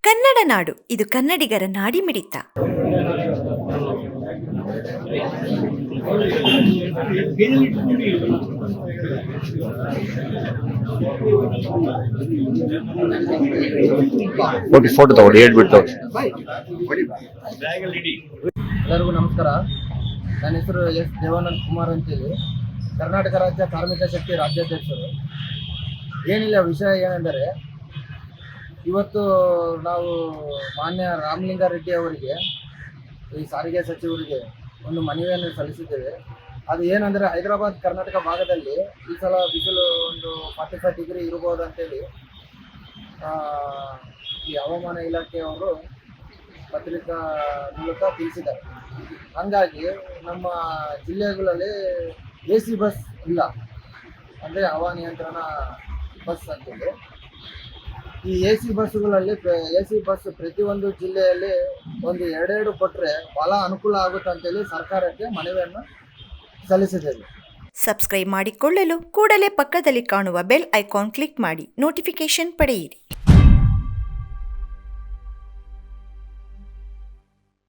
ಕನ್ನಡ ನಾಡು, ಇದು ಕನ್ನಡಿಗರ ನಾಡಿಮಿಡಿತ. ಫೋಟೋ ತಗೊಳ್ಳಿ, ಹೇಳ್ಬಿಡ್ತಾವೆ. ಎಲ್ಲರಿಗೂ ನಮಸ್ಕಾರ. ನನ್ನ ಹೆಸರು ಎಸ್ ದೇವಾನಂದ್ ಕುಮಾರ್ ಅಂತೇಳಿ, ಕರ್ನಾಟಕ ರಾಜ್ಯ ಕಾರ್ಮಿಕ ಶಕ್ತಿ ರಾಜ್ಯಾಧ್ಯಕ್ಷರು. ಏನಿಲ್ಲ, ವಿಷಯ ಏನೆಂದರೆ, ಇವತ್ತು ನಾವು ಮಾನ್ಯ ರಾಮಲಿಂಗಾರೆಡ್ಡಿ ಅವರಿಗೆ, ಈ ಸಾರಿಗೆ ಸಚಿವರಿಗೆ ಒಂದು ಮನವಿಯನ್ನು ಸಲ್ಲಿಸಿದ್ದೇವೆ. ಅದು ಏನಂದರೆ, ಹೈದರಾಬಾದ್ ಕರ್ನಾಟಕ ಭಾಗದಲ್ಲಿ ಈ ಸಲ ಬಿಸಿಲು ಒಂದು 45 ಡಿಗ್ರಿ ಇರ್ಬೋದು ಅಂತೇಳಿ ಈ ಹವಾಮಾನ ಇಲಾಖೆಯವರು ಪತ್ರಿಕಾ ಮೂಲಕ ತಿಳಿಸಿದ್ದಾರೆ. ಹಾಗಾಗಿ ನಮ್ಮ ಜಿಲ್ಲೆಗಳಲ್ಲಿ AC ಬಸ್ ಇಲ್ಲ, ಅಂದರೆ ಹವಾನಿಯಂತ್ರಣ ಬಸ್ ಅಂತೇಳಿ. ಈ AC ಬಸ್ಸುಗಳಲ್ಲಿ AC ಬಸ್ ಪ್ರತಿಯೊಂದು ಜಿಲ್ಲೆಯಲ್ಲಿ ಒಂದು 2 ಕೊಟ್ಟರೆ ಭಾಳ ಅನುಕೂಲ ಆಗುತ್ತೆ ಅಂತೇಳಿ ಸರ್ಕಾರಕ್ಕೆ ಮನವಿಯನ್ನು ಸಲ್ಲಿಸಿದ್ದೇವೆ. ಸಬ್ಸ್ಕ್ರೈಬ್ ಮಾಡಿಕೊಳ್ಳಲು ಕೂಡಲೇ ಪಕ್ಕದಲ್ಲಿ ಕಾಣುವ ಬೆಲ್ ಐಕಾನ್ ಕ್ಲಿಕ್ ಮಾಡಿ ನೋಟಿಫಿಕೇಶನ್ ಪಡೆಯಿರಿ.